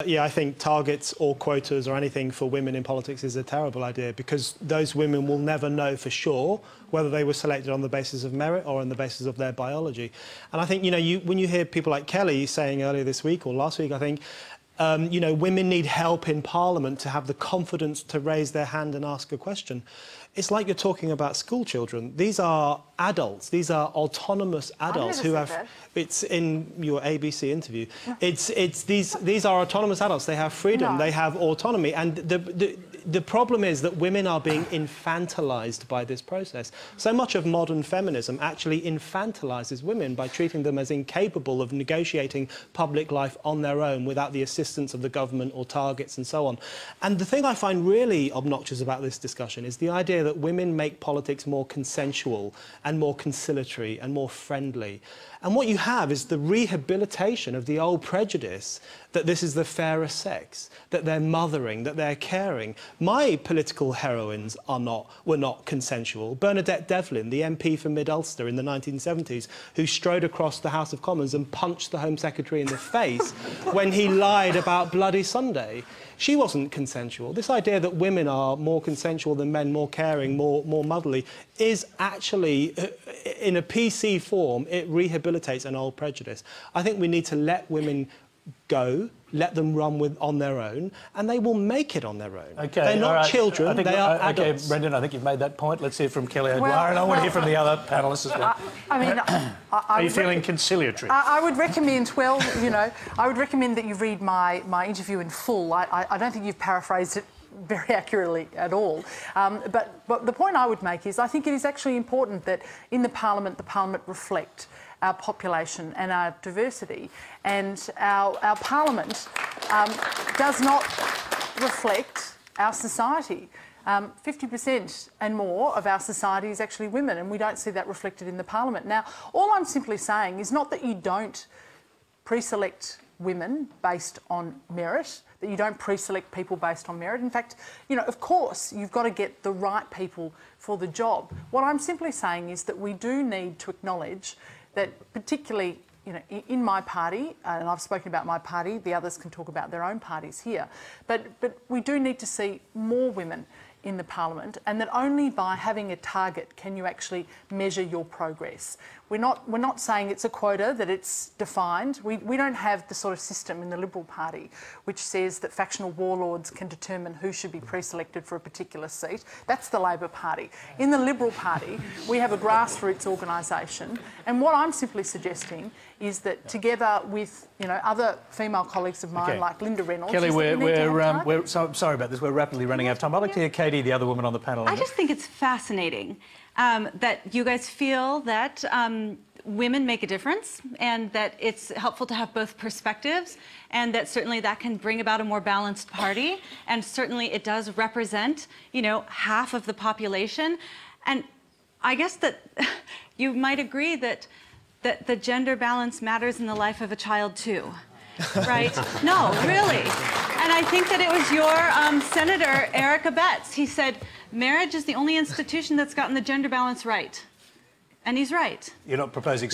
Yeah, I think targets or quotas or anything for women in politics is a terrible idea, because those women will never know for sure whether they were selected on the basis of merit or on the basis of their biology. And I think, you know, when you hear people like Kelly saying earlier this week or last week, I think, you know, women need help in Parliament to have the confidence to raise their hand and ask a question. It's like you're talking about school children. These are adults. These are autonomous adults who have... That. It's in your ABC interview. These are autonomous adults. They have freedom. No. They have autonomy. And the problem is that women are being infantilized by this process. So much of modern feminism actually infantilizes women by treating them as incapable of negotiating public life on their own without the assistance of the government or targets and so on. And the thing I find really obnoxious about this discussion is the idea that women make politics more consensual and more conciliatory and more friendly. And what you have is the rehabilitation of the old prejudice that this is the fairer sex, that they're mothering, that they're caring. My political heroines were not consensual. Bernadette Devlin, the MP for Mid-Ulster in the 1970s, who strode across the House of Commons and punched the Home Secretary in the face when he lied about Bloody Sunday. She wasn't consensual. This idea that women are more consensual than men, more caring, more motherly, is actually, in a PC form, it rehabilitates an old prejudice. I think we need to let women go, let them run on their own, and they will make it on their own. Okay, they're not children, they are adults. Okay, Brendan, I think you've made that point. Let's hear from Kelly O'Dwyer, and I want to hear from the other panellists as well. I mean, are you feeling conciliatory? I would recommend, well, you know, I would recommend that you read my interview in full. I don't think you've paraphrased it very accurately at all. But the point I would make is I think it is actually important that in the Parliament reflect our population and our diversity, and our Parliament does not reflect our society. 50% and more of our society is actually women, and we don't see that reflected in the Parliament. Now, all I'm simply saying is not that you don't pre-select women based on merit, that you don't pre-select people based on merit. In fact, you know, of course, you've got to get the right people for the job. What I'm simply saying is that we do need to acknowledge that, particularly, you know, in my party, and I've spoken about my party, the others can talk about their own parties here, but we do need to see more women in the Parliament, and that only by having a target can you actually measure your progress. We're not saying it's a quota, that it's defined. We don't have the sort of system in the Liberal Party which says that factional warlords can determine who should be pre-selected for a particular seat. That's the Labor Party. In the Liberal Party, we have a grassroots organisation, and what I'm simply suggesting is that together with, you know, other female colleagues of mine like Linda Reynolds... Kelly, sorry about this, we're rapidly running out of time. I'd like to hear Katy, the other woman on the panel. I just think it's fascinating that you guys feel that women make a difference, and that it's helpful to have both perspectives, and that certainly that can bring about a more balanced party, and certainly it does represent, you know, half of the population. And I guess that you might agree that the gender balance matters in the life of a child too, right? No, really. And I think that it was your Senator Eric Abetz. He said, marriage is the only institution that's gotten the gender balance right. And he's right. You're not proposing